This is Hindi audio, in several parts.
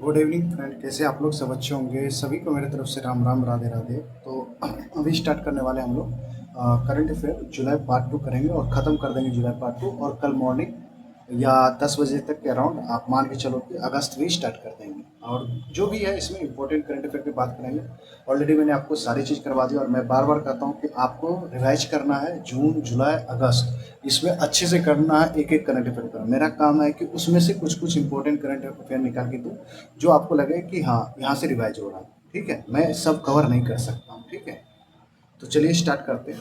गुड इवनिंग फ्रेंड, कैसे आप लोग सब अच्छे होंगे। सभी को मेरे तरफ से राम राम राधे राधे। तो अभी स्टार्ट करने वाले हम लोग करंट अफेयर जुलाई पार्ट 2 करेंगे और ख़त्म कर देंगे जुलाई पार्ट 2। और कल मॉर्निंग या 10 बजे तक के अराउंड आप मान के चलो कि अगस्त भी स्टार्ट कर देंगे। और जो भी है इसमें इंपॉर्टेंट करंट अफेयर की बात करेंगे। ऑलरेडी मैंने आपको सारी चीज़ करवा दी और मैं बार बार कहता हूँ कि आपको रिवाइज करना है जून जुलाई अगस्त, इसमें अच्छे से करना है। एक एक करंट अफेयर का मेरा काम है कि उसमें से कुछ कुछ इंपॉर्टेंट करंट अफेयर निकाल के दूँ जो आपको लगे कि हाँ यहाँ से रिवाइज हो रहा है। ठीक है, मैं सब कवर नहीं कर सकता हूँ। ठीक है, तो चलिए स्टार्ट करते हैं।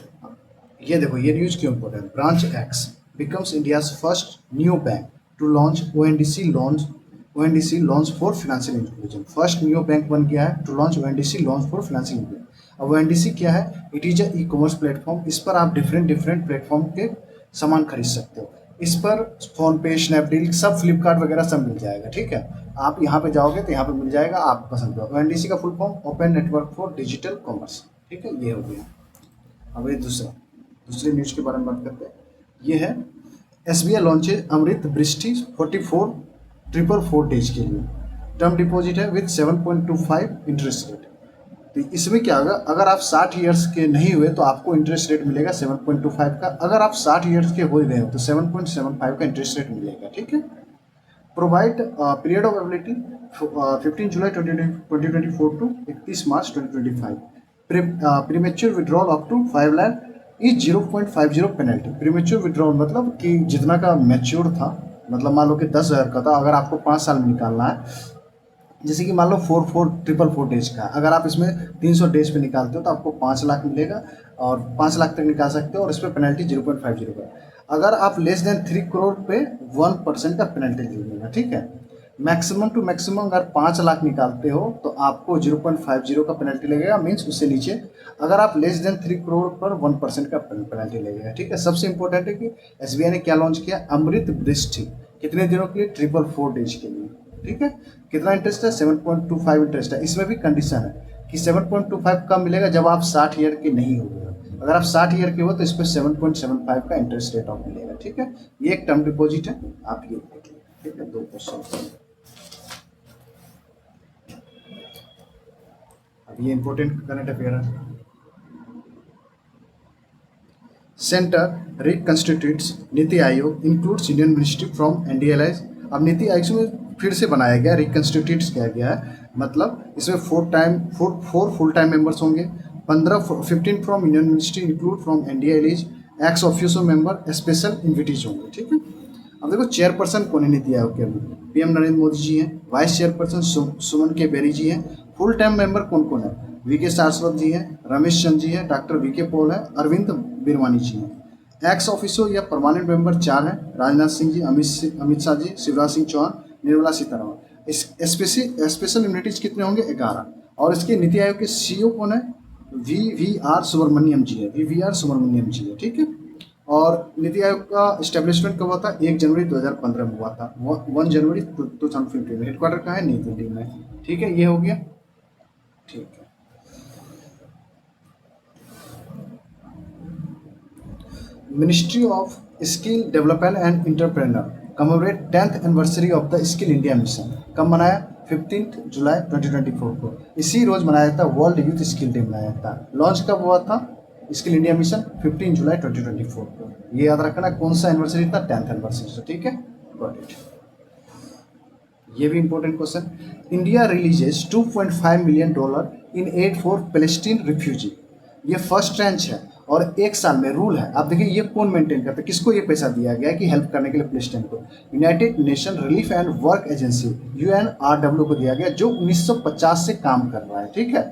ये देखो, ये न्यूज क्यों important. Branch X becomes India's first new bank to launch ONDC launch for financial inclusion. First new bank बन गया है to launch ONDC launch for financial inclusion. अब ओएनडीसी क्या है? It is a e commerce platform. इस पर आप डिफरेंट डिफरेंट प्लेटफॉर्म के सामान खरीद सकते हो। इस पर फोन पे, स्नैपडील, सब फ्लिपकार्ट वगैरह सब मिल जाएगा। ठीक है, आप यहाँ पे जाओगे तो यहाँ पे मिल जाएगा, आप पसंद करो। ओएनडीसी का full form open network for digital commerce. ठीक है, ये हो गया। अब ये दूसरे न्यूज के बारे में बात करते हैं। ये है एसबीआई लॉन्चेज अमृत बृष्टि 44,444 डेज के लिए। टर्म डिपॉजिट है विद 7.25 इंटरेस्ट रेट। तो इसमें क्या होगा, अगर आप 60 ईयर्स के नहीं हुए तो आपको इंटरेस्ट रेट मिलेगा 7.25 का। अगर आप 60 ईयर्स के हो गए हो तो 7.75 का इंटरेस्ट रेट मिलेगा। ठीक है, provide period of ability 15 July 2024 to 31 March 2025। Premature withdrawal up to 5 lakh is 0.50 penalty. Premature withdrawal मतलब कि जितना का मैच्योर था, मतलब मान लो कि 10,000 का था, अगर आपको 5 साल में निकालना है, जैसे कि मान लो 4,444 डेज का, अगर आप इसमें 300 डेज पे निकालते हो तो आपको 5 लाख मिलेगा और 5 लाख तक निकाल सकते हो और इस पर पेनल्टी 0.50 का। अगर आप लेस देन 3 करोड़ पे 1% का पेनल्टी लगेगा। ठीक है, मैक्सिमम टू मैक्सिमम अगर 5 लाख निकालते हो तो आपको 0.50 का पेनल्टी लगेगा, मीन्स उससे नीचे। अगर आप लेस देन 3 करोड़ पर 1% का पेनल्टी लगेगा। ठीक है, सबसे इंपॉर्टेंट है कि एसबीआई ने क्या लॉन्च किया, अमृत दृष्टि। कितने दिनों के लिए? 444 डेज के लिए। ठीक है, कितना इंटरेस्ट है? 7.25 इंटरेस्ट है। इसमें भी कंडीशन है कि 7.25 कब मिलेगा, जब आप 60 ईयर के नहीं हो। अगर आप 60 ईयर के हो तो इस पर 7.75 का इंटरेस्ट रेट ऑफ मिलेगा। ठीक है, ये एक टर्म डिपॉजिट है, आप ये देख लीजिए। ठीक है, 2 क्वेश्चन। अब ये इंपॉर्टेंट करंट अफेयर है। Centre रिकंस्टिट्यूट्स NITI Aayog includes Indian ministry from NDLI. अब नीति आयोग में फिर से बनाया गया, रिकंस्टिट्यूट्स किया गया है। मतलब इसमें 4 फुल टाइम मेंबर्स होंगे, 15 from Indian ministry include from NDLI, ex officio member, special invitees होंगे। ठीक है, अब देखो चेयरपर्सन कौन है नीति आयोग के? अभी पीएम नरेंद्र मोदी जी हैं। वाइस चेयरपर्सन सुमन के बेरी जी हैं। फुल टाइम मेंबर कौन कौन है? वीके सारस्वत जी हैं, रमेश चंद जी हैं, डॉक्टर वीके पॉल है, अरविंद बिरवानी जी हैं। एक्स ऑफिसो या परमानेंट मेंबर 4 हैं, राजनाथ सिंह जी, अमित शाह जी, शिवराज सिंह चौहान, निर्मला सीतारमण। स्पेशल इम्यूनिटीज कितने होंगे? 11। और इसके नीति आयोग के सीईओ कौन है? वी आर सुब्रमण्यम जी है, वी आर सुब्रमण्यम जी है। ठीक है, और नीति आयोग का इस्टेब्लिशमेंट कब हुआ था? 1 जनवरी 2015 में हुआ था। 1 जनवरी 2015 में। हेडक्वार्टर कहाँ है? नई दिल्ली में। ठीक है, ये हो गया। ठीक है, ministry of skill development and entrepreneur commemorate 10th anniversary of the skill India mission. कब मनाया? 15 जुलाई 2024 को। इसी रोज मनाया जाता है वर्ल्ड यूथ स्किल डे मनाया जाता है। लॉन्च कब हुआ था स्किल इंडिया मिशन? 15 जुलाई 2024 को। ये याद रखना, कौन सा एनिवर्सरी था? 10th anniversary. ठीक है, गॉट इट। ये भी important question. India releases $2.5 million in aid for Palestine refugee. ये फर्स्ट ट्रांच है और 1 साल में रूल है। आप देखिए ये कौन मेंटेन करता है, किसको ये पैसा दिया गया है कि हेल्प करने के लिए पैलेस्टीन को? United Nation relief and work agency UNRWA को दिया गया, जो 1950 से काम कर रहा है। ठीक है,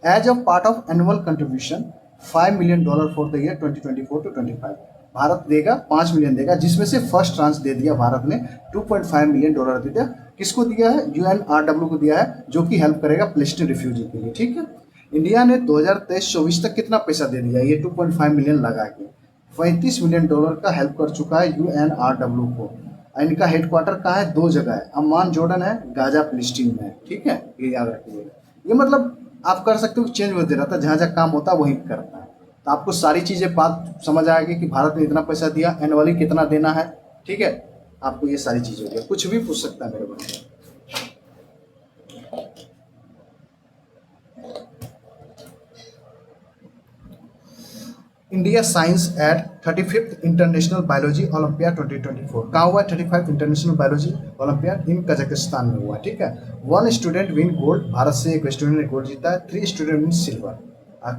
as a part of annual contribution $5 million for the year 2024 to 25। Bharat देगा 5 मिलियन देगा, जिसमें से फर्स्ट ट्रांस दे दिया भारत ने, $2.5 मिलियन दे दिया। किसको दिया है? यूएनआरडब्ल्यू को दिया है, जो कि हेल्प करेगा पैलेस्टीन रिफ्यूजी के लिए। ठीक है, इंडिया ने 2023-24 तक कितना पैसा दे दिया? ये 2.5 मिलियन लगा के $35 मिलियन का हेल्प कर चुका है यूएनआरडब्ल्यू को। इनका हेडक्वार्टर कहाँ है? 2 जगह है, अम्मान जॉर्डन है, गाजा फिलिस्तीन में। ठीक है, ये याद रखिएगा। ये मतलब आप कर सकते हो, चेंज होते रहता है, जहाँ जहाँ काम होता है वहीं करता है। तो आपको सारी चीज़ें बात समझ आएगी कि भारत ने इतना पैसा दिया, एनुअली कितना देना है। ठीक है, आपको ये सारी चीज़ें हो गया, कुछ भी पूछ सकता है मेरे बच्चे। India science at 35th international biology olympiad 2024 कहाँ हुआ है? 35th international biology olympiad in Kazakhstan में हुआ, ठीक है। One student win gold, Bharat से एक स्टूडेंट ने गोल्ड जीता है। 3 स्टूडेंट विन सिल्वर।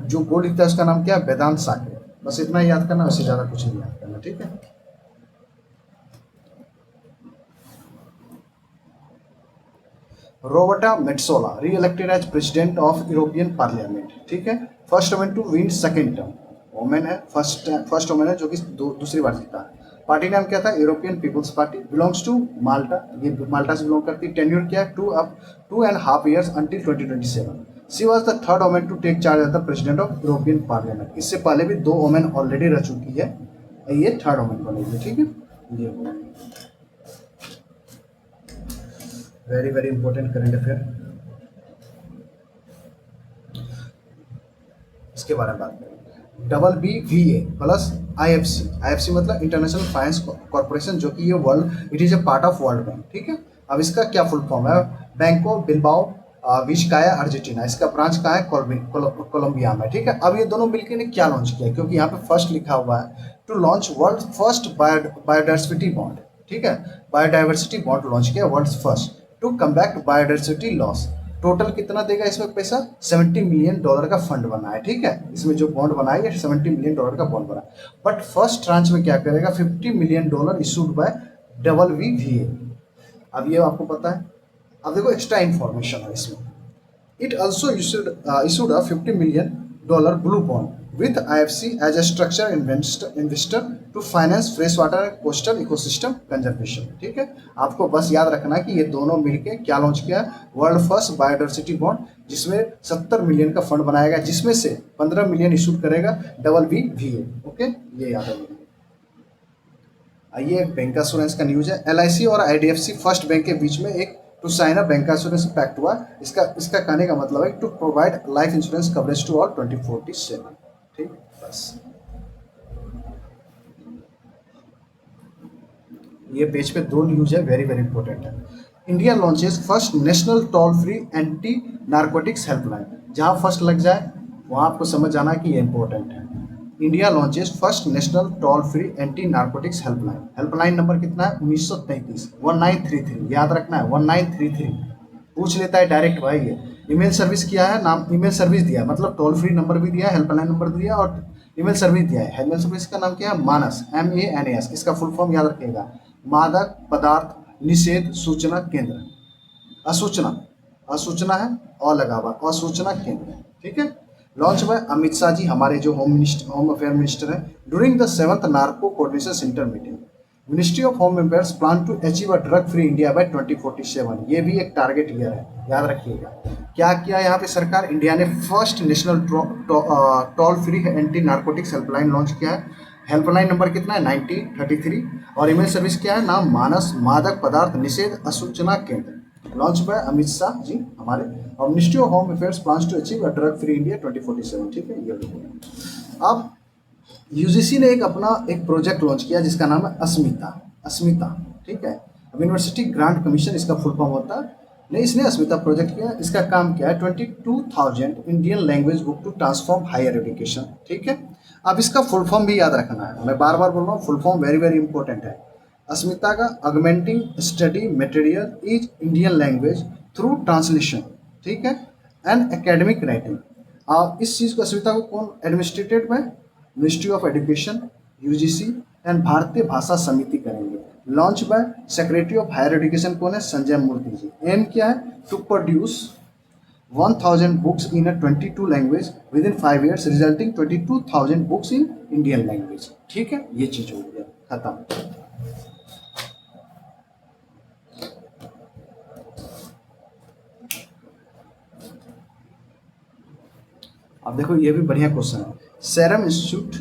जो गोल्ड जीता है उसका नाम क्या है? वेदांत साके। बस इतना ही याद करना, उससे ज़्यादा कुछ नहीं याद करना, ठीक है। Roberta Metsola re elected as president of European parliament, ठीक है। First women to win second term, women है, फर्स्ट वुमेन है जो कि दूसरी बार जीता है। पार्टी नाम क्या था? European People's party. Belongs to Malta, ये माल्टा से बिलोंग करती है। टेन्योर क्या है? 2.5 years until 2027। She was the third women to take charge as the president of European parliament. इससे पहले भी 2 वुमेन ऑलरेडी रह चुकी है, ये थर्ड वुमेन बनेगी, ठीक है। ये very very important current affair, इसके बारे में बात करें। BBVA प्लस IFC मतलब इंटरनेशनल फाइनेंस कॉर्पोरेशन, जो कि ये world, it is a part of world bank, ठीक है। अब इसका क्या फुल फॉर्म है? बैंको बिलबाओ विस्काया अर्जेंटीना। इसका ब्रांच कहाँ है? कोलंबिया में, ठीक है। अब ये दोनों मिलकर ने क्या लॉन्च किया? क्योंकि यहाँ पे फर्स्ट लिखा हुआ है, to launch world first biodiversity bond, ठीक है। बायोडाइवर्सिटी बॉन्ड लॉन्च किया, world first, to combat biodiversity loss. Total कितना देगा इसमें पैसा? $70 मिलियन का फंड बना है, ठीक है। इसमें जो बॉन्ड बना है, $70 मिलियन का बॉन्ड बना है। बट फर्स्ट ट्रांच में क्या करेगा? $50 मिलियन इशूड बाय BBVA। अब ये आपको पता है। अब देखो एक्स्ट्रा इंफॉर्मेशन है इसमें। It also issued a $50 million blue bond with IFC as a structured investor to finance freshwater and coastal ecosystem conservation, ठीक है। आपको बस याद रखना कि ये दोनों मिलके क्या लॉन्च किया? वर्ल्ड फर्स्ट बायोडाइवर्सिटी बॉन्ड, जिसमें 70 मिलियन का फंड बनाएगा, जिसमें से 15 मिलियन इशू करेगा BBVA, ओके। ये याद है। आइए बैंक इंश्योरेंस का न्यूज है। LIC और IDFC फर्स्ट बैंक के बीच में एक to sign a bank insurance pact हुआ। इसका कहने का मतलब है to provide life insurance coverage to all 2047, ठीक। बस ये पेज पे 2 न्यूज है, वेरी वेरी इंपॉर्टेंट है। India launches first national toll free anti narcotics helpline. जहां फर्स्ट लग जाए वहां आपको समझ जाना कि ये इंपॉर्टेंट है। India launches first national toll free anti narcotics helpline. Helpline number कितना है? 1933 1933, याद रखना है 1933। पूछ लेता है डायरेक्ट भाई। ये ईमेल सर्विस किया है, नाम ईमेल सर्विस दिया है, मतलब टोल फ्री नंबर भी दिया है, हेल्पलाइन नंबर दिया और ईमेल सर्विस दिया है। ईमेल सर्विस का नाम क्या है? मानस, MANAS। इसका फुल फॉर्म याद रखिएगा, मादक पदार्थ निषेध सूचना केंद्र। असूचना है और लगा हुआ, असूचना केंद्र, ठीक है। लॉन्च बाय अमित शाह जी, हमारे जो होम अफेयर मिनिस्टर है, during the 7th narco coordination centre meeting. Ministry of home affairs plan to achieve a drug free India by 2047। ये भी एक टारगेट ईयर है, याद रखिएगा। क्या किया यहाँ पे सरकार? इंडिया ने first national toll free anti narcotics helpline launch किया है। हेल्पलाइन नंबर कितना है? 1933 और ईमेल सर्विस क्या है? नाम मानस, मादक पदार्थ निषेध असूचना केंद्र। लॉन्च बाय अमित शाह जी हमारे। और ministry of home affairs plans to achieve a drug free India 2047, ठीक है। ये अब यूजीसी ने अपना एक प्रोजेक्ट लॉन्च किया जिसका नाम है अस्मिता, ठीक है। अब यूनिवर्सिटी ग्रांट कमीशन इसका फुल फॉर्म होता है। नहीं, इसने अस्मिता प्रोजेक्ट किया। इसका काम क्या है? 22,000 Indian language book to transform higher education, ठीक है। अब इसका फुल फॉर्म भी याद रखना है, मैं बार बार बोल रहा हूँ, full form very very important है। अस्मिता का augmenting study material is Indian language through translation, ठीक है, एंड एकेडमिक राइटिंग। और इस चीज़ को, अस्मिता को कौन administered by? Ministry of education, UGC and Bharatiya Bhasha Samiti करेंगे। Launch by secretary of higher education कौन है? संजय मूर्ति जी। एम क्या है? To produce 1000 books in a 22 language within 5 years resulting 22,000 books in Indian language, ठीक है। ये चीज़ हो गया, खत्म। अब देखो ये भी बढ़िया क्वेश्चन है। Serum Institute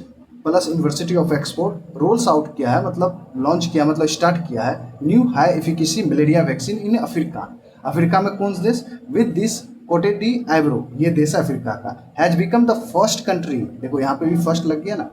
plus University of export rolls out किया है, मतलब लॉन्च किया, मतलब स्टार्ट किया है new high efficacy malaria vaccine in Africa. Africa में कौन सा देश? With this Cote d Ivoire, ये देश है अफ्रीका का। Has become the first country, देखो यहाँ पे भी फर्स्ट लग गया ना।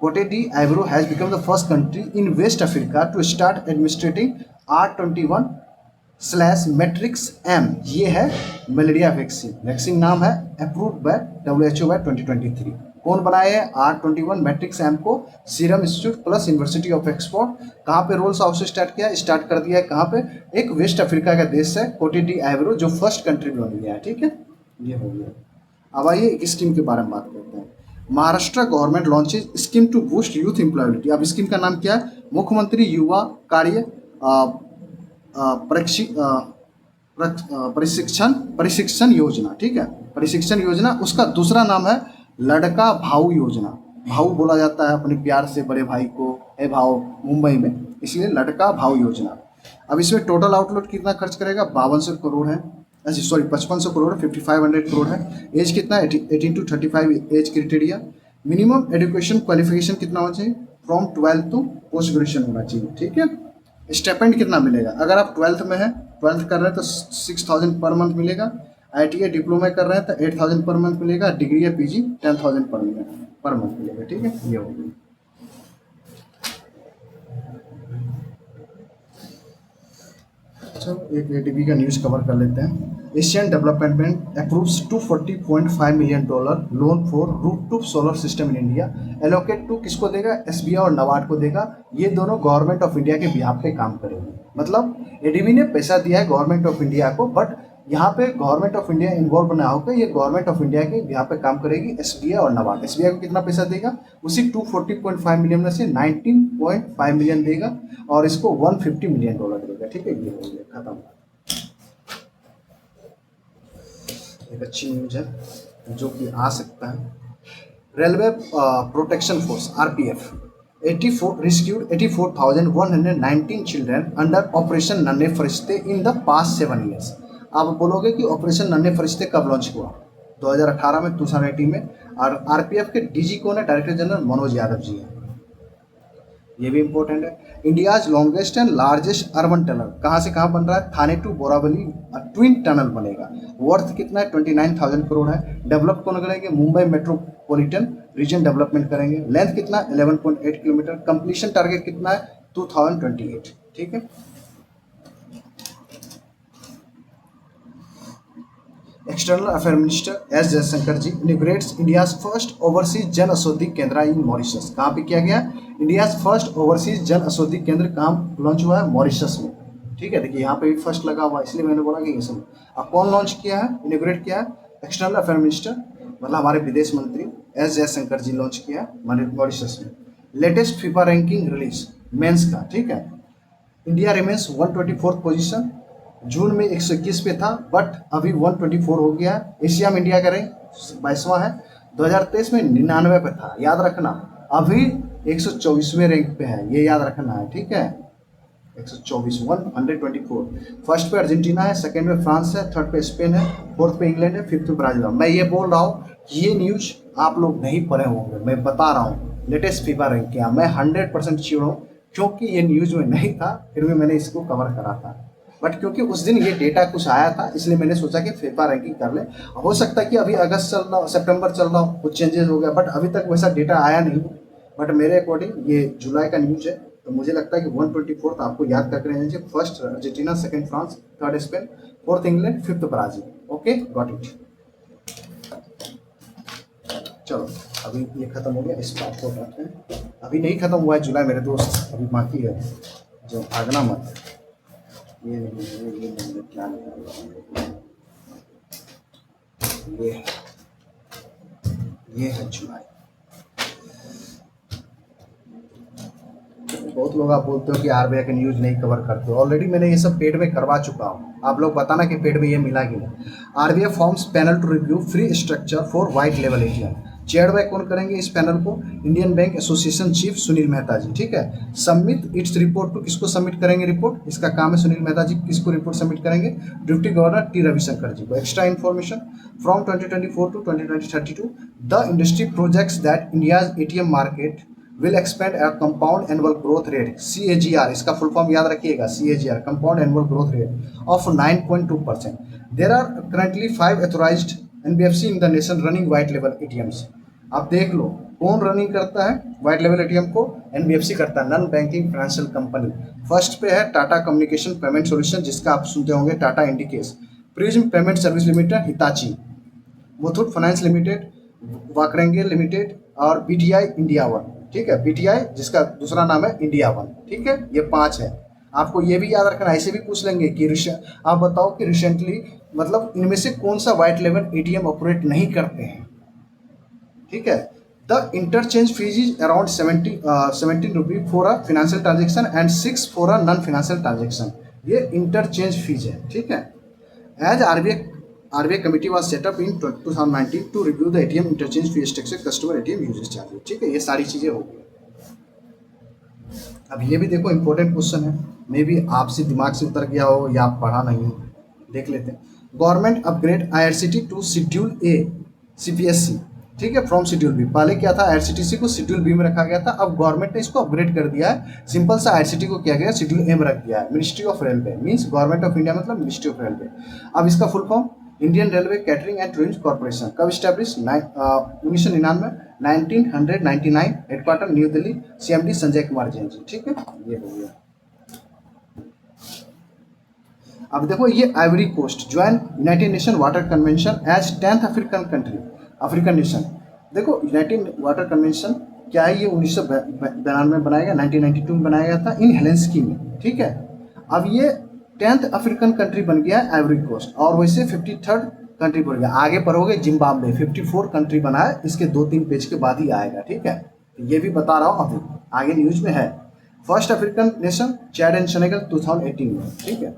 Cote d Ivoire has become the first country in West Africa to start administrating R21/Matrix-M। ये है मलेरिया वैक्सीन नाम है, अप्रूव्ड बाय WHO बाय 2023। कौन बनाए हैं? R21 मैट्रिक्स एम को serum institute plus University of Oxford. कहाँ पे रोल्स हाउस स्टार्ट किया? स्टार्ट कर दिया है कहाँ पे? एक वेस्ट अफ्रीका का देश है कोटे डी आइवरो, जो फर्स्ट कंट्री बन गया है। ठीक है, ये हो गया। अब आइए एक स्कीम के बारे में बात करते हैं। Maharashtra government launches scheme to boost youth employability. अब स्कीम का नाम क्या है? मुख्यमंत्री युवा कार्य प्रशिक्षण योजना। ठीक है, प्रशिक्षण योजना। उसका दूसरा नाम है लड़का भाऊ योजना। भाऊ बोला जाता है अपने प्यार से बड़े भाई को, ए भाऊ, मुंबई में, इसलिए लड़का भाऊ योजना। अब इसमें टोटल आउटलुट कितना खर्च करेगा? 5200 करोड़ है, सॉरी 5500 करोड़ है, 5500 करोड़ है। एज कितना? 18 to 35 age criteria. Minimum education qualification कितना होना चाहिए? From 12th to post graduation होना चाहिए। ठीक है। स्टेपेंड कितना मिलेगा? अगर आप 12th में हैं, 12th कर रहे हैं तो 6000 पर मंथ मिलेगा। ITI डिप्लोमा कर रहे हैं तो 8000 पर मंथ मिलेगा। डिग्री या PG 10000 पर मंथ मिलेगा। ठीक है, ये हो गया। चलो एक ADB का न्यूज़ कवर कर लेते हैं। Asian development bank approves $240.5 million loan for rooftop solar system in India. Allocate to किसको देगा? SBI और नाबार्ड को देगा। ये दोनों गवर्नमेंट ऑफ इंडिया के बिहाफ पे काम करेंगे। मतलब ADB ने पैसा दिया है गवर्नमेंट ऑफ इंडिया को, बट यहाँ पे गवर्नमेंट ऑफ इंडिया इन्वॉल्व ना होकर ये गवर्नमेंट ऑफ इंडिया के यहाँ पे काम करेगी SBI और नाबार्ड। SBI को कितना पैसा देगा? उसी 240.5 मिलियन में से 19.5 मिलियन देगा और इसको $150 मिलियन देगा। ठीक है, ये हो गया, खत्म। एक अच्छी न्यूज है जो कि आ सकता है। Railway protection force RPF 84 rescued 84,119 children under operation नन्हे फरिश्ते इन द पास्ट 7 years। आप बोलोगे कि ऑपरेशन नन्हे फरिश्ते कब लॉन्च हुआ? 2018 में, 2018 में। और RPF के DG कौन है? डायरेक्टर जनरल मनोज यादव जी हैं। ये भी इंपॉर्टेंट है। India's longest and largest urban tunnel कहाँ से कहाँ बन रहा है? थाने टू बोरावली ट्विन टनल बनेगा। वर्थ कितना है? 29,000 करोड़ है। डेवलप कौन करेंगे? मुंबई मेट्रोपॉलिटन रीजन डेवलपमेंट करेंगे। लेंथ कितना? 11.8 किलोमीटर। कंप्लीशन टारगेट कितना है? 2028। ठीक है। External affair minister S Jaishankar ji inaugurates India's first overseas Jan Aushadhi केंद्र इन मॉरिशस। कहाँ पे किया गया? India's first overseas Jan Aushadhi केंद्र कहाँ लॉन्च हुआ है? मॉरिशस में। ठीक है, देखिए यहाँ पे भी फर्स्ट लगा हुआ है, इसलिए मैंने बोला कि ये सब। अब कौन लॉन्च किया है, इनॉग्रेट किया है? एक्सटर्नल अफेयर मिनिस्टर, मतलब हमारे विदेश मंत्री एस जयशंकर जी लॉन्च किया है मॉरिशस में। Latest FIFA ranking release men's का। ठीक है, इंडिया रिमेन्स 124th पोजीशन। जून में 121 पे था, बट अभी 124 हो गया। एशिया में इंडिया का रैंक 22वां है। 2023 में 99 पे था, याद रखना। अभी 124वें रैंक पे है, ये याद रखना है। ठीक है, 124, 124। फर्स्ट पे अर्जेंटीना है, सेकंड पे फ्रांस है, थर्ड पे स्पेन है, फोर्थ पे इंग्लैंड है, फिफ्थ पे ब्राजील है। मैं ये बोल रहा हूँ कि ये न्यूज आप लोग नहीं पढ़े होंगे, मैं बता रहा हूँ। लेटेस्ट फीफा रैंक किया, मैं 100% श्योर हूँ, क्योंकि ये न्यूज में नहीं था, फिर भी मैंने इसको कवर करा था। बट क्योंकि उस दिन ये डेटा कुछ आया था, इसलिए मैंने सोचा कि फीफा रैंकिंग कर ले। हो सकता है कि अभी अगस्त चल रहा हो, सितंबर चल रहा हो, कुछ चेंजेस हो गया, बट अभी तक वैसा डेटा आया नहीं। बट मेरे अकॉर्डिंग ये जुलाई का न्यूज है, तो मुझे लगता है कि 124 आपको याद करके रहना चाहिए। First Argentina, second France, third Spain, fourth England, fifth Brazil. Okay, got it. चलो अभी ये खत्म हो गया, इस बात को हटाते हैं। अभी नहीं खत्म हुआ है जुलाई मेरे दोस्त, अभी बाकी है, जो भागना मत। ये नहीं, क्या ये है जुलाई। बहुत लोग आप बोलते हो कि RBI के न्यूज़ नहीं कवर करते हो। ऑलरेडी मैंने ये सब पेड में करवा चुका हूँ, आप लोग बताना कि पेड में ये मिला कि नहीं। RBI forms panel to review free structure for white level ATM। Chair by कौन करेंगे इस पैनल को? Indian Bank Association chief Sunil Mehta ji. ठीक है, सबमिट इट्स रिपोर्ट टू, किसको सबमिट करेंगे रिपोर्ट? इसका काम है सुनील मेहता जी, किसको रिपोर्ट सबमिट करेंगे? Deputy governor T Ravishankar ji को। Extra information from 2024 to 2032 the industry projects that India's ATM market will expand a compound annual growth rate CAGR, इसका फुल फॉर्म याद रखिएगा, CAGR compound annual growth rate of 9.2%। There are currently 5 authorized NBFC in the nation running white label ATMs। आप देख लो कौन रनिंग करता है व्हाइट लेवल ATM को? NBFC करता है, non banking financial company. First पे है टाटा कम्युनिकेशन पेमेंट सॉल्यूशन, जिसका आप सुनते होंगे Tata Indicash, Prizm payment service limited Hitachi, Muthoot finance limited, Vakrangee limited और बीटीआई इंडिया वन। ठीक है, बीटीआई जिसका दूसरा नाम है इंडिया वन। ठीक है, ये 5 है। आपको ये भी याद रखना, ऐसे भी पूछ लेंगे कि आप बताओ कि रिसेंटली मतलब इनमें से कौन सा व्हाइट लेवल एटीएम ऑपरेट नहीं करते हैं। ठीक है, the interchange fees is around 17 rupee for a financial transaction and 6 for a non financial transaction. ये इंटरचेंज फीस है। ठीक है, as RBI committee was set up in 2019 to review the ATM interchange fee structure, customer ATM usage charges। ठीक है, ये सारी चीजें हो गई। अब ये भी देखो इंपॉर्टेंट क्वेश्चन है, मे बी आपसे दिमाग से उतर गया हो या आप पढ़ा नहीं हो। देख लेते हैं। Government upgrade IRCT to schedule A CPSC. ठीक है, फ्रॉम शेड्यूल बी। पहले क्या था, आईआरसीटीसी को शेड्यूल बी में रखा गया था, अब गवर्नमेंट ने इसको अपग्रेड कर दिया है। सिंपल सा आईआरसीटी को क्या गया, शेड्यूल ए में रख दिया है। Ministry of railway means government of India मतलब मिनिस्ट्री ऑफ रेलवे। अब इसका full form Indian railway catering and tourism corporation. कब establish, 1999, 1999। Headquarter New Delhi, CMD Sanjay Kumar Jain ji. ठीक है, ये हो गया। अब देखो ये Ivory Coast join United Nation water convention as 10th African country. African nation, देखो यूनाइटेड वाटर कन्वेंशन क्या है, ये 1992 में बनाया गया, 1992 में बनाया गया था इन हेलेंस्की में। ठीक है, अब ये 10th अफ्रीकन कंट्री बन गया है आइवरी कोस्ट, और वैसे 53rd कंट्री बन गया। आगे पढ़ोगे जिम्बाब्वे 54 कंट्री बना है, इसके 2-3 पेज के बाद ही आएगा। ठीक है, ये भी बता रहा हूँ, अभी आगे न्यूज में है। First African nation Chad and Senegal 2018 में। ठीक है,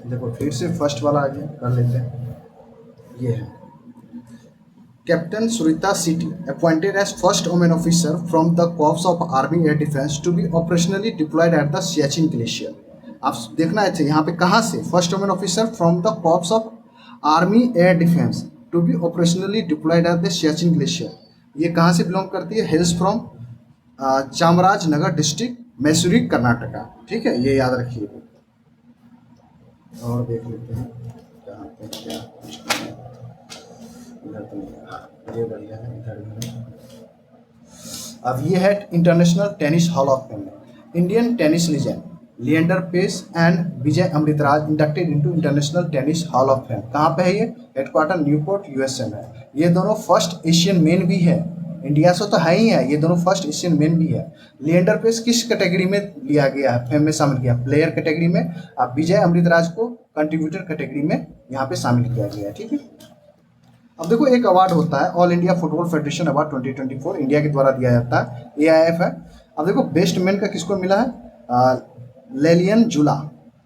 देखो फिर से फर्स्ट वाला आ गया, कर लेते हैं। ये है captain Surita CT appointed as first women officer from the corps of army air defence to be operationally deployed at the Siachen glacier. आप देखना है यहाँ पे कहाँ से, first women officer from the corps of army air defence to be operationally deployed at the Siachen glacier. ये कहाँ से बिलोंग करती है, hails from Chamarajanagar district, Mysuru, Karnataka. ठीक है, ये याद रखिए। और देख लेते हैं कहाँ पे क्या इधर तो नहीं, ये बढ़िया है, इधर भी है। अब ये है international tennis hall of fame. Indian tennis legend Leander Paes and Vijay Amritraj inducted into international tennis hall of fame. कहाँ पे है ये, हेडक्वार्टर न्यूपोर्ट यूएसए में। ये दोनों फर्स्ट एशियन मेन भी है, इंडिया से तो है ही है, ये दोनों फर्स्ट एशियन मेन भी है। लिएंडर पेस किस कैटेगरी में लिया गया है, फेम में शामिल किया, प्लेयर कैटेगरी में। अब विजय अमृतराज को कंट्रीब्यूटर कैटेगरी में यहाँ पे शामिल किया गया है। ठीक है, अब देखो एक अवार्ड होता है all India football federation award 2024, India के द्वारा दिया जाता है, एआईएफ है। अब देखो बेस्ट मैन का किसको मिला है, लेलियन जुला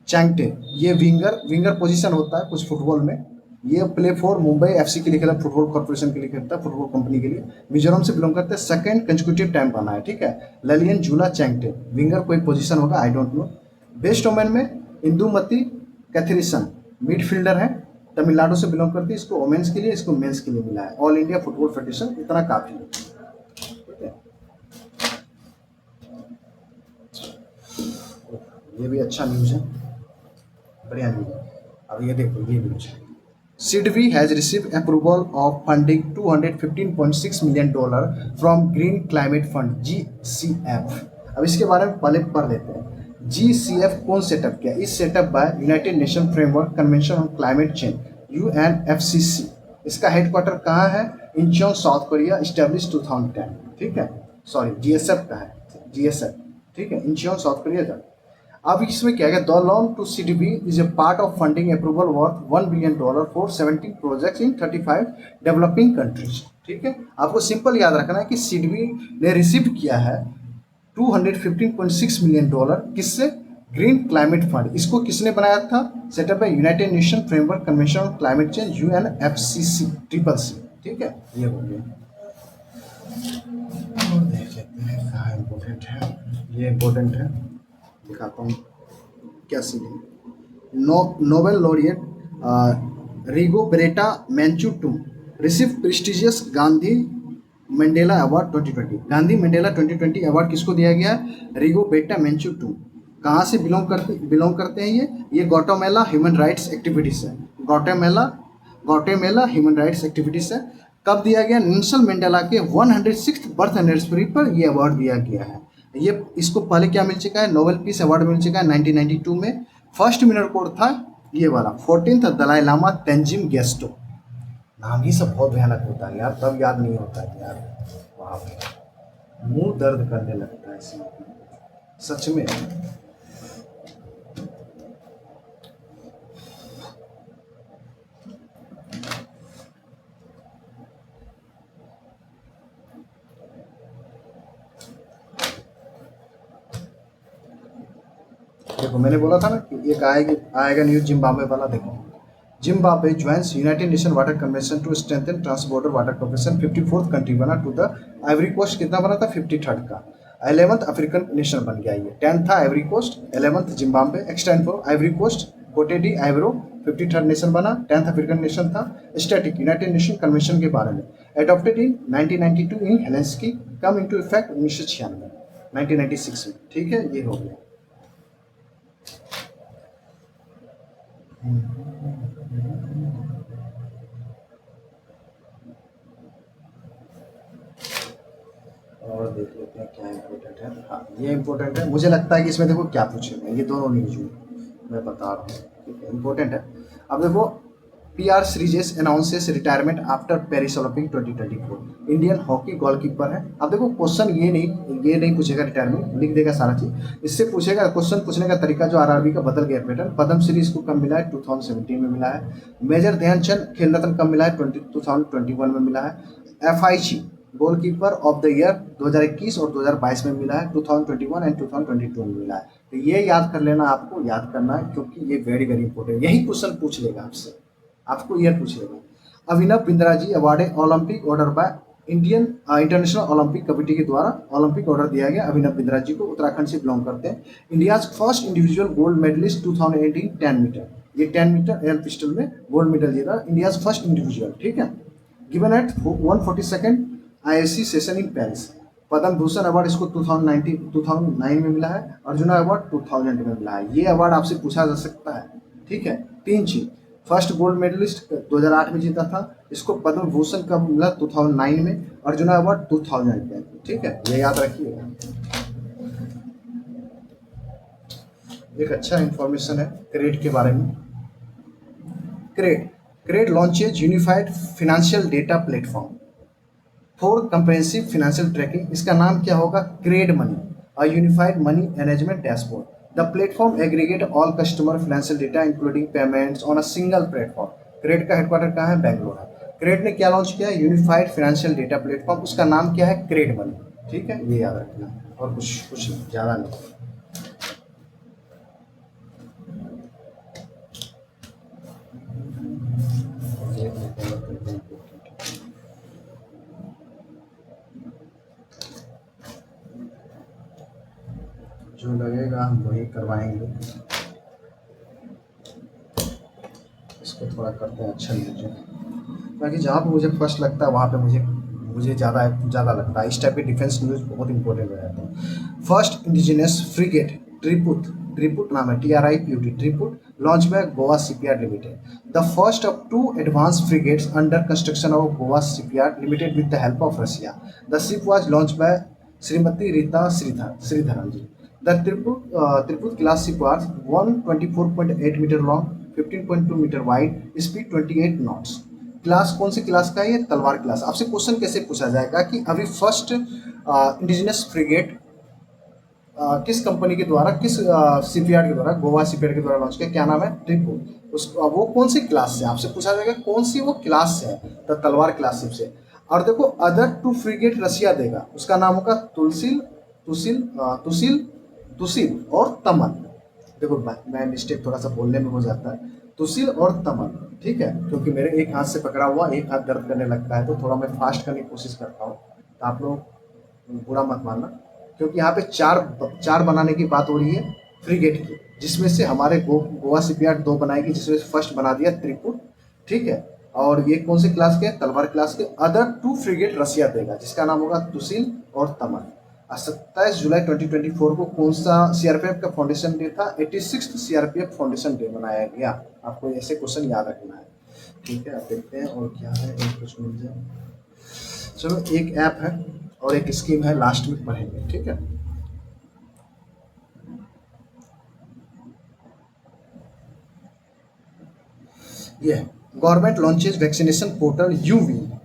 चैंगटे। ये विंगर पोजीशन होता है कुछ फुटबॉल में। ये प्ले फॉर मुंबई एफसी के लिए खेला, फुटबॉल कॉर्पोरेशन के लिए खेलता है, फुटबॉल कंपनी के लिए। मिजोरम से बिलोंग करते हैं, सेकंड कंसेक्यूटिव टाइम बना है। ठीक है, लेलियन जुला चैंगटे, विंगर कोई पोजीशन होगा, I don't know. Best women में इंदुमती कैथरीसन, मिडफील्डर है, तमिलनाडु से बिलोंग करती है। इसको वुमेन्स के लिए, इसको मेंस के लिए मिला है। ऑल इंडिया फुटबॉल फेडरेशन, इतना काफी है। ठीक है, ये भी अच्छा न्यूज है, बढ़िया न्यूज है। अब ये देखो ये न्यूज है, SIDBI has received approval of funding $215.6 million from Green Climate Fund GCF। अब इसके बारे में पहले पढ़ लेते हैं। GCF कौन सेटअप किया, is set up by United Nation framework convention on climate change UNFCCC। इसका हेडक्वार्टर कहाँ है, इंचोन साउथ कोरिया, स्टैब्लिश 2010। ठीक है, सॉरी GSF का है, GSF। ठीक है, इंचोन साउथ कोरिया का। अब इसमें क्या है, the loan to SIDBI is a part of funding approval worth $1 billion for 17 projects in 35 developing countries. ठीक है, आपको सिंपल याद रखना है कि SIDBI ने रिसीव किया है $215.6 million किससे, ग्रीन क्लाइमेट फंड। इसको किसने बनाया था, सेटअप है United Nation framework convention on climate change UNFCCC CCC। ठीक है, ये हो गया। देख लेते हैं कहाँ इम्पोर्टेंट है, ये इम्पोर्टेंट है, दिखाता हूँ क्या scene. Nobel laureate Rigoberta Menchu receive prestigious Gandhi Mandela award 2020। Gandhi Mandela 2020 award किसको दिया गया है, रिगोबेरेटा मेंचू। कहाँ से बिलोंग करते हैं ये ग्वाटेमाला ह्यूमन राइट्स एक्टिविटीज है, ग्वाटेमाला ह्यूमन राइट्स एक्टिविटीज है। कब दिया गया, नेल्सन मंडेला के 106th बर्थ एनिवर्सरी पर यह अवार्ड दिया गया है। ये इसको पहले क्या मिल चुका है, नोबेल पीस अवार्ड मिल चुका है 1992 में। फर्स्ट विनर कोड था ये वाला 14th दलाई लामा तेंजिन गेस्टो। नाम ही सब बहुत भयानक होता है यार, तब याद नहीं होता है यार। वाह, मुंह दर्द करने लगता है इसमें सच में। देखो मैंने बोला था ना कि एक आएगा न्यूज जिम्बाब्वे वाला। देखो, Zimbabwe joins United Nation water convention to strengthen trans border water corporation. 54th country बना टू द आइवरी कोस्ट कितना बना था, 53rd का। 11th अफ्रीकन नेशन बन गया ये। 10th था Ivory Coast, 11th Zimbabwe, extra info Ivory Coast, Cote d Ivoire 53rd nation बना, 10th अफ्रीकन नेशन था। स्टैटिक यूनाइटेड नेशन कन्वेंशन के बारे में adopted in 1992 in Helsinki, come into effect 1996 1996 में। ठीक है, ये हो गया। और देख लेते हैं क्या इम्पोर्टेंट है। हाँ, ये इम्पोर्टेंट है, मुझे लगता है कि इसमें देखो क्या पूछेंगे, ये दोनों न्यूज मैं बता रहा हूँ। ठीक है, इम्पोर्टेंट है। अब देखो, PR Sreejesh announces retirement after Paris Olympic 2024। Indian hockey goalkeeper है। अब देखो क्वेश्चन ये नहीं पूछेगा रिटायरमेंट, लिख देगा सारा चीज। इससे पूछेगा, क्वेश्चन पूछने का तरीका जो RRB का बदल गया पैटर्न। पद्मश्री इसको कब मिला है, 2017 में मिला है। मेजर ध्यानचंद खेल रत्न कब मिला है, 2021 में मिला है। FIG goalkeeper of the year 2021 और 2022 में मिला है। 2021 एंड 2022 में मिला है। तो ये याद कर लेना, आपको याद करना है, क्योंकि ये वेरी वेरी इंपॉर्टेंट। यही क्वेश्चन पूछ लेगा आपसे, आपको ईयर पूछ लेगा। Abhinav Bindra ji award Olympic order by Indian international Olympic committee के द्वारा ओलंपिक ऑर्डर दिया गया अभिनव बिंद्रा जी को। उत्तराखंड से बिलोंग करते हैं। India's first individual gold medallist 2018 10 metre, ये 10 मीटर एयर पिस्टल में गोल्ड मेडल जीता। India's first individual. ठीक है, given at 142nd IAC session in Paris. Padma Bhushan award इसको 2009 में मिला है। अर्जुना अवार्ड 2000 में मिला है। ये अवार्ड आपसे पूछा जा सकता है। ठीक है, 3 चीज। फर्स्ट गोल्ड मेडलिस्ट 2008 में जीता था। इसको पद्म भूषण कब मिला, 2009 में। अर्जुना अवार्ड 2000 में। ठीक है, ये याद रखिएगा। एक अच्छा इंफॉर्मेशन है क्रेड के बारे में। CRED launches unified financial data platform for comprehensive financial tracking. इसका नाम क्या होगा, CRED money, a unified money management dashboard. The platform aggregate all customer financial data including payments on a single platform. CRED का हेडक्वार्टर कहाँ है, बैंगलोर है। क्रेड ने क्या लॉन्च किया है, यूनिफाइड फाइनेंशियल डेटा प्लेटफॉर्म। उसका नाम क्या है, क्रेड मनी। ठीक है, ये याद रखना, और कुछ ज़्यादा नहीं। जो लगेगा हम वही करवाएंगे। इसको थोड़ा करते हैं अच्छा न्यूज। बाकी जहाँ पे मुझे फर्स्ट लगता है वहाँ पे मुझे ज़्यादा लगता है। इस टाइप के डिफेंस न्यूज़ बहुत इंपॉर्टेंट हो जाते हैं। फर्स्ट इंडिजिनस फ्रिगेट ट्रिपुट नाम है, TRIPUT Triput, launch by Goa shipyard limited. The first of 2 advance frigates under construction of Goa shipyard limited with the help of Russia. The ship was launch by Shrimati Rita Sridharan ji. The Triput class ship was 124.8 meter long, 15.2 meter wide, speed 28 knots। Class कौन सी क्लास का है, ये तलवार क्लास। आपसे क्वेश्चन कैसे पूछा जाएगा कि अभी फर्स्ट इंडिजिनस फ्रिगेट किस कंपनी के द्वारा, किस शिपयार्ड के द्वारा, गोवा शिपयार्ड के द्वारा लॉन्च किया, क्या नाम है, ट्रिपुट। वो कौन सी क्लास से, आपसे पूछा जाएगा कौन सी वो क्लास है, तो तलवार क्लास शिप से। और देखो अदर 2 फ्रिगेट रशिया देगा, उसका नाम होगा तुसिल और तमन। देखो मैं मिस्टेक थोड़ा सा बोलने में हो जाता है, तुसिल और तमन। ठीक है, क्योंकि मेरे एक हाथ से पकड़ा हुआ, एक हाथ दर्द करने लगता है, तो थोड़ा मैं फास्ट करने की कोशिश करता हूँ, तो आप लोग बुरा मत मानना। क्योंकि यहाँ पे चार बनाने की बात हो रही है फ्रिगेट की, जिसमें से हमारे गोवा शिपयार्ड 2 बनाएगी, जिसमें फर्स्ट बना दिया त्रिपुट। ठीक है, और ये कौन से क्लास के, तलवार क्लास के। अदर 2 फ्रिगेट रशिया देगा, जिसका नाम होगा तुसिल और तमन। 27 जुलाई 2024 को कौन सा CRPF का फाउंडेशन डे था, 86th CRPF फाउंडेशन डे मनाया गया। आपको ऐसे क्वेश्चन याद रखना है। ठीक है, आप देखते हैं और क्या है, एक कुछ मिल जाए। चलो, एक ऐप है और एक स्कीम है, लास्ट में पढ़ेंगे। ठीक है, ये गवर्नमेंट लॉन्चेज वैक्सीनेशन पोर्टल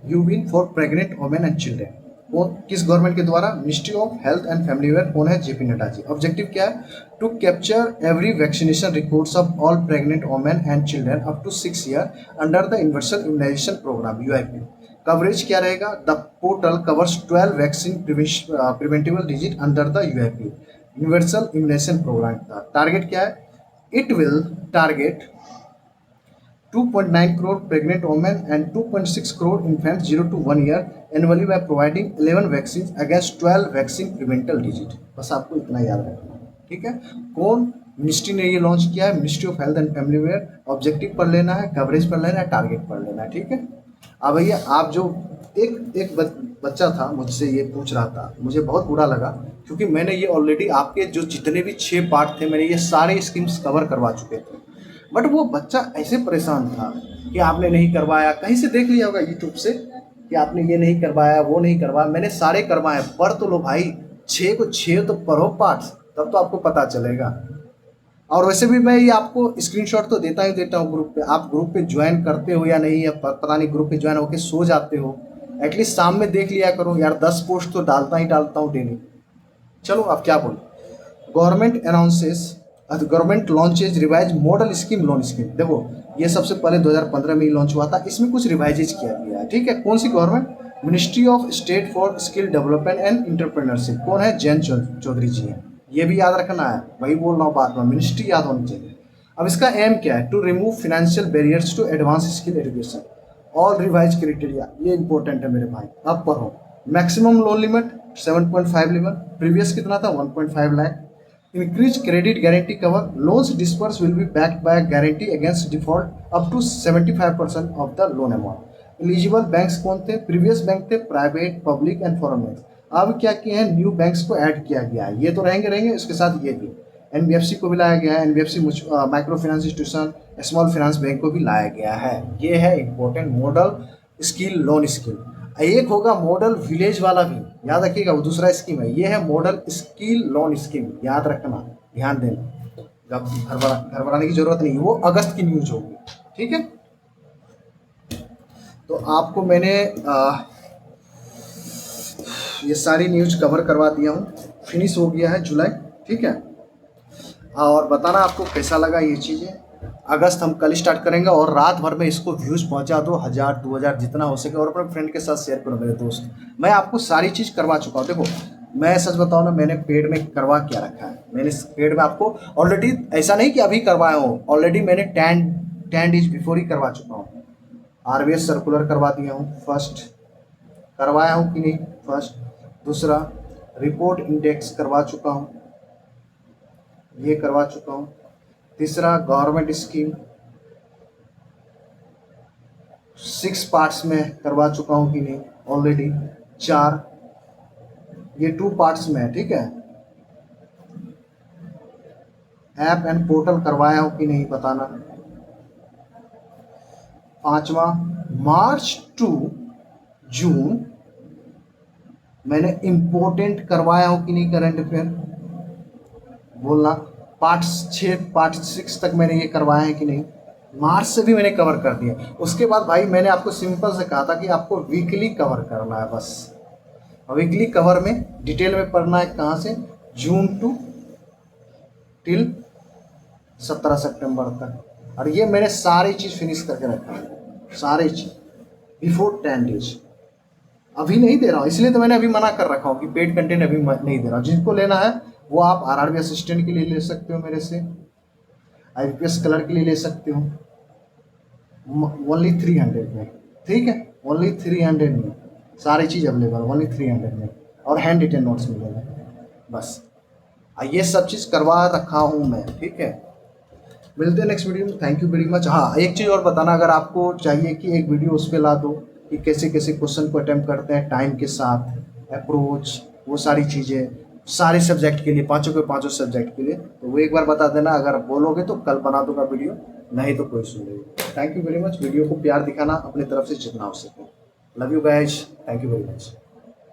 यूविन for pregnant women and children. कौन, किस गवर्नमेंट के द्वारा? Ministry of health and family welfare. कौन है? जेपी नड्डा जी। ऑब्जेक्टिव क्या है? To capture every vaccination records of all pregnant women and children up to 6 year under the universal immunisation programme UIP. Coverage क्या रहेगा? The portal covers 12 vaccine preventable disease under the UIP universal immunisation programme का। टारगेट क्या है? It will target 2.9 crore pregnant women and 2.6 crore infants 0 to 1 year annually by providing 11 vaccines against 12 vaccine preventable disease। बस आपको इतना याद रखना है, ठीक है। कौन मिनिस्ट्री ने ये लॉन्च किया है? Ministry of health and family welfare. Objective पढ़ लेना है, कवरेज पढ़ लेना है, टारगेट पढ़ लेना है, ठीक है। अब भैया आप जो एक बच्चा था मुझसे ये पूछ रहा था, मुझे बहुत बुरा लगा क्योंकि मैंने ये ऑलरेडी आपके जो जितने भी 6 पार्ट थे मैंने ये सारे स्कीम्स कवर करवा चुके थे, बट वो बच्चा ऐसे परेशान था कि आपने नहीं करवाया। कहीं से देख लिया होगा यूट्यूब से कि आपने ये नहीं करवाया, वो नहीं करवाया। मैंने सारे करवाए। पढ़ तो लो भाई, 6 को 6 तो पढ़ो पार्ट्स, तब तो आपको पता चलेगा। और वैसे भी मैं ये आपको स्क्रीनशॉट तो देता हूँ ग्रुप पे। आप ग्रुप पे ज्वाइन करते हो या नहीं, या पता नहीं ग्रुप पे ज्वाइन होके सो जाते हो। एटलीस्ट शाम में देख लिया करो यार, 10 पोस्ट तो डालता हूँ डेली। चलो आप क्या बोलो। Government announces government launches revise model scheme loan scheme. देखो ये सबसे पहले 2015 में ही लॉन्च हुआ था, इसमें कुछ रिवाइजेज किया गया है, ठीक है। कौन सी government? Ministry of state for skill development and entrepreneurship. कौन है? जयंत चौधरी जी हैं। ये भी याद रखना है, वही बोल रहा हूँ बात में, मिनिस्ट्री याद होनी चाहिए। अब इसका एम क्या है? To remove financial barriers to advance skill education. All revise criteria, ये इंपॉर्टेंट है मेरे भाई, अब पढ़ो। Maximum loan limit 7.5 limit, previous कितना था? 1.5 lakh. Increase credit guarantee cover, loans disperse will be backed by guarantee against default up to 75% of the loan amount. Eligible banks कौन थे? प्रीवियस बैंक थे private, public and foreign banks. अब क्या किए हैं? न्यू बैंक्स को ऐड किया गया है। ये तो रहेंगे, इसके साथ ये भी एनबीएफसी को भी लाया गया है। NBFC micro finance institution, small finance bank को भी लाया गया है। ये है important model skill loan scheme. एक होगा मॉडल विलेज वाला भी, याद रखिएगा, वो दूसरा स्कीम है। ये है मॉडल स्किल लोन स्कीम, याद रखना, ध्यान देना। अब घर बनाने की जरूरत नहीं, वो अगस्त की न्यूज होगी, ठीक है। तो आपको मैंने ये सारी न्यूज कवर करवा दिया हूँ, फिनिश हो गया है जुलाई, ठीक है। और बताना आपको कैसा लगा ये चीज़ें। अगस्त हम कल स्टार्ट करेंगे और रात भर में इसको व्यूज़ पहुंचा दो, 1000 2000 जितना हो सके, और अपने फ्रेंड के साथ शेयर करो मेरे दोस्त। मैं आपको सारी चीज़ करवा चुका हूँ। देखो मैं सच बताऊँ ना, मैंने पेड में करवा क्या रखा है। मैंने पेड में आपको ऑलरेडी, ऐसा नहीं कि अभी करवाया हूँ, ऑलरेडी मैंने 10 डेज बिफोर ही करवा चुका हूँ। आरबीएस सर्कुलर करवा दिया हूँ, फर्स्ट करवाया हूँ कि नहीं, फर्स्ट। दूसरा रिपोर्ट इंडेक्स करवा चुका हूँ, ये करवा चुका हूँ। तीसरा गवर्नमेंट स्कीम 6 पार्ट्स में करवा चुका हूँ कि नहीं, ऑलरेडी 4, ये 2 पार्ट्स में है, ठीक है। ऐप एंड पोर्टल करवाया हूँ कि नहीं बताना। 5वां मार्च टू जून मैंने इम्पोर्टेंट करवाया हूँ कि नहीं, करंट अफेयर बोलना। पार्ट 6 तक मैंने ये करवाया है कि नहीं, मार्च से भी मैंने कवर कर दिया। उसके बाद भाई मैंने आपको सिंपल से कहा था कि आपको वीकली कवर करना है बस। वीकली कवर में डिटेल में पढ़ना है, कहाँ से? जून टू टिल 17 सितंबर तक। और ये मैंने सारी चीज़ फिनिश करके रखा है, सारी चीज़ बिफोर 10 डेज। अभी नहीं दे रहा हूँ, इसलिए तो मैंने अभी मना कर रखा हूँ कि पेड कंटेंट अभी नहीं दे रहा हूँ। जिनको लेना है वो आप आरआरबी असिस्टेंट के लिए ले सकते हो मेरे से, आईपीएस क्लर्क के लिए ले सकते हो, ओनली 300 में, ठीक है। ओनली 300 में सारी चीज़ अवेलेबल, ओनली 300 में, और हैंड रिटेन नोट्स मिलेगा बस। ये सब चीज़ करवा रखा हूँ मैं, ठीक है। मिलते हैं नेक्स्ट वीडियो में, थैंक यू वेरी मच। हाँ एक चीज़ और बताना, अगर आपको चाहिए कि एक वीडियो उस पर ला दो कि कैसे कैसे क्वेश्चन को अटेम्प्ट करते हैं टाइम के साथ, अप्रोच, वो सारी चीज़ें सारे सब्जेक्ट के लिए, पाँचों के पाँचों सब्जेक्ट के लिए, तो वो एक बार बता देना। अगर बोलोगे तो कल बना दूंगा वीडियो, नहीं तो कोई सुन लेगा। Thank you very much. Video को प्यार दिखाना अपनी तरफ से जितना हो सके। Love you guys, thank you very much.